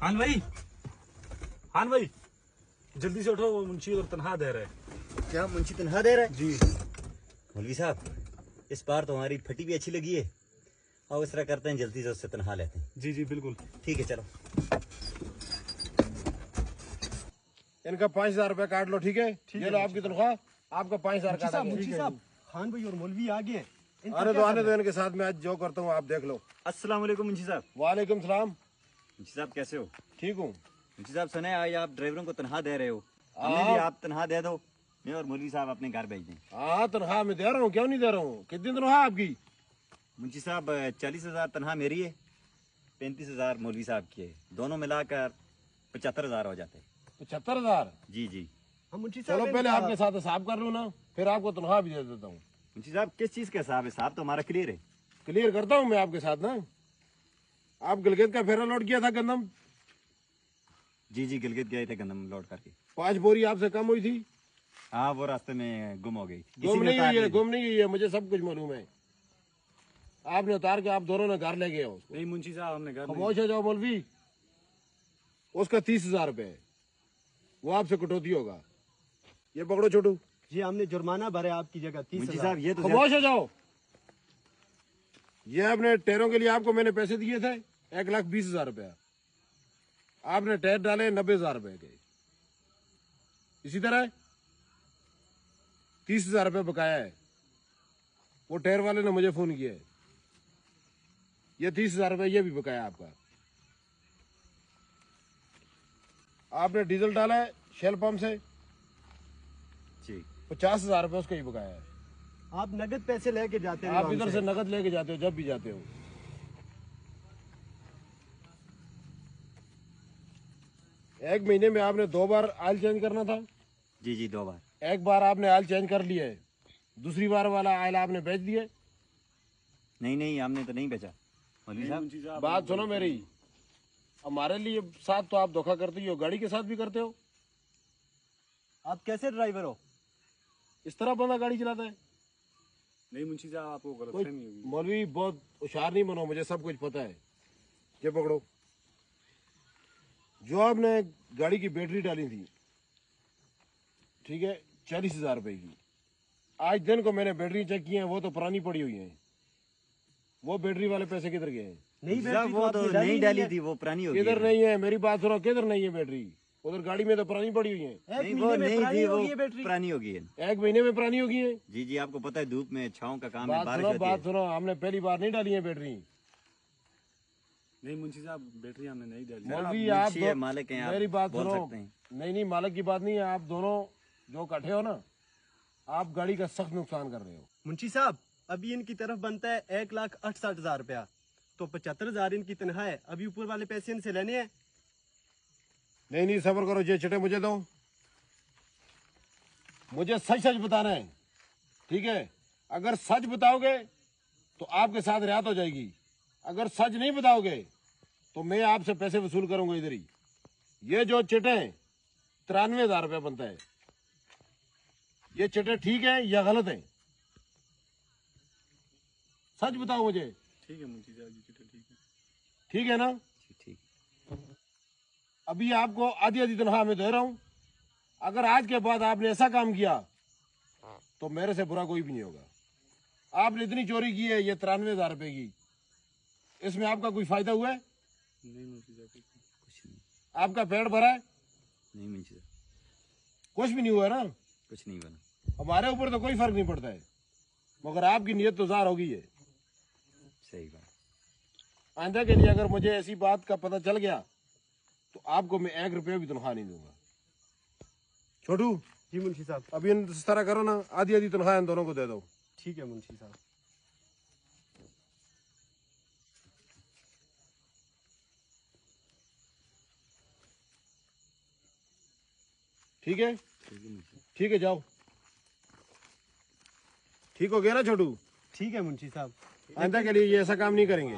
खान भाई, खान भाई, जल्दी से उठो, वो मुंशी और तनहा दे रहे हैं। क्या मुंशी तनहा दे रहा है? जी मौलवी साहब, इस बार तो हमारी फटी भी अच्छी लगी है और इस तरह करते हैं, जल्दी से उससे तनहा लेते हैं। जी जी बिल्कुल। ठीक है, चलो। इनका 5,000 रुपया काट लो, ठीक है? ये लो आपकी तनख्वाह, आपका 5,000 काटा गया। मुंशी साहब, खान भाई और मौलवी आ गए। आने दो इनके साथ, मैं आज जो करता हूँ आप देख लो। अस्सलाम वालेकुम मुंशी साहब। वालेकुम सलाम। मुंशी साहब कैसे हो? ठीक हूँ। मुंशी साहब सुने आज आप ड्राइवरों को तनहा दे रहे हो, हमें भी आप तनहा दे दो, मैं और मौलवी साहब अपने घर भेज दें। हाँ तनख्वाह मैं दे रहा हूँ, क्यों नहीं दे रहा हूँ? कितनी तनख्वाह आपकी? मुंशी साहब 40,000 तनहा मेरी है, 35,000 मौलवी साहब की है, दोनों मिलाकर 75,000 हो जाते हैं। 75,000? जी जी। मुंशी साहब चलो पहले आपके साथ हिसाब कर लूँ ना, फिर आपको तनख्वाह भी दे देता हूँ। मुंशी साहब किस चीज का हिसाब है? साहब तो हमारा क्लियर है। क्लियर करता हूँ मैं आपके साथ ना। आप गिलगित का फेरा लौट किया था गंदम? जी जी, गिलगित गए थे गंदम लोड करके। 5 बोरी आपसे कम हुई थी। हाँ, वो रास्ते में गुम हो गई। गुम नहीं हुई है, गुम नहीं हुई है, मुझे सब कुछ मालूम है। आपने उतार के आप दोनों ने घर ले गए हो उसको। नहीं मुंशी साहब, हमने घर खामोश हो जाओ मौलवी। उसका 30,000 रुपए है, वो आपसे कटौती होगा। ये पकड़ो छोटू। जी, हमने जुर्माना भरे आपकी जगह 30,000। मुंशी साहब ये तो खामोश हो जाओ। ये अपने टायरों के लिए आपको मैंने पैसे दिए थे 1,20,000 रुपया, आपने टायर डाले 90,000 रुपए के। इसी तरह 30,000 रुपये बकाया है, वो टायर वाले ने मुझे फोन किया है। ये 30,000 रुपये ये भी बकाया आपका। आपने डीजल डाला है शेल पंप से, जी। 50,000 रुपये उसका ही बकाया है। आप नगद पैसे लेके जाते हो? आप इधर से नगद लेके जाते हो जब भी जाते हो। एक महीने में आपने 2 बार ऑयल चेंज करना था। जी जी, 2 बार। एक बार आपने ऑयल चेंज कर लिया है, दूसरी बार वाला ऑयल आपने बेच दिया। नहीं नहीं, हमने तो नहीं बेचा मौलवी साहब। मुंशी साहब बात सुनो मेरी, हमारे लिए साथ तो आप धोखा करते ही हो, गाड़ी के साथ भी करते हो। आप कैसे ड्राइवर हो? इस तरह बंदा गाड़ी चलाता है। नहीं मुंशी साहब, आपको गलत कोई फहमी होगी। मौलवी बहुत होशियार नहीं बनो, मुझे सब कुछ पता है। ये पकड़ो, जो आपने गाड़ी की बैटरी डाली थी, ठीक है, 40,000 रुपए की। आज दिन को मैंने बैटरी चेक की है, वो तो पुरानी पड़ी हुई है। वो बैटरी वाले पैसे किधर गए हैं? नहीं, साहब वो तो नहीं डाली थी, वो पुरानी हो गई किधर है। नहीं है? मेरी बात सुनो, किधर नहीं है बैटरी? उधर गाड़ी में तो पुरानी पड़ी हुई है। नहीं वो नहीं थी, वो पुरानी हो गई है। 1 महीने में पुरानी हो गई है। जी जी, आपको पता है धूप में छाँव का काम है, बात बारिश सुनो, होती बात है। सुनो, हमने पहली बार नहीं डाली है बैटरी। नहीं मुंशी साहब, बैटरी हमने नहीं डाली। मौलवी आप आप मुंशी है, मालिक हैं, आप मेरी बात बोल सुनो। सकते हैं। नहीं मालिक की बात नहीं है, आप दोनों जो इकट्ठे हो ना, आप गाड़ी का सख्त नुकसान कर रहे हो। मुंशी साहब, अभी इनकी तरफ बनता है 1,68,000 रुपया, तो 75,000 इनकी तनख्वाह है। अभी ऊपर वाले पैसे इनसे लेने हैं। नहीं नहीं, सब्र करो, ये चिट्ठे मुझे दो। मुझे सच सच बताना है, ठीक है? अगर सच बताओगे तो आपके साथ रियायत हो जाएगी, अगर सच नहीं बताओगे तो मैं आपसे पैसे वसूल करूंगा इधर ही। ये जो चिट्ठे 93,000 रुपया बनता है, ये चिट्ठे ठीक है या गलत है? सच बताओ मुझे। ठीक है मुंशी साहब जी, ठीक है। ठीक है ना? ठीक। अभी आपको आधी आधी तनख्वाह मैं दे रहा हूं। अगर आज के बाद आपने ऐसा काम किया तो मेरे से बुरा कोई भी नहीं होगा। आपने इतनी चोरी की है, ये 93,000 रुपए की, इसमें आपका कोई फायदा हुआ है? नहीं मुंशी साहब, कुछ नहीं। आपका पेट भरा है? नहीं मुंशी साहब, कुछ भी नहीं हुआ ना? कुछ नहीं बना। हमारे ऊपर तो कोई फर्क नहीं पड़ता है, मगर आपकी नीयत तो ज़ाहिर हो गई है। सही बात। आइंदा के लिए अगर मुझे ऐसी बात का पता चल गया तो आपको मैं 1 रुपया भी तनख्वाह नहीं दूंगा। छोटू, जी मुंशी साहब। अभी इस तरह करो ना, आधी आधी तनख्वाह इन दोनों को दे दो। ठीक है मुंशी साहब। ठीक है? ठीक है, जाओ। ठीक हो गया ना छोटू? ठीक है मुंशी साहब। आइंदा के लिए ये ऐसा काम नहीं करेंगे।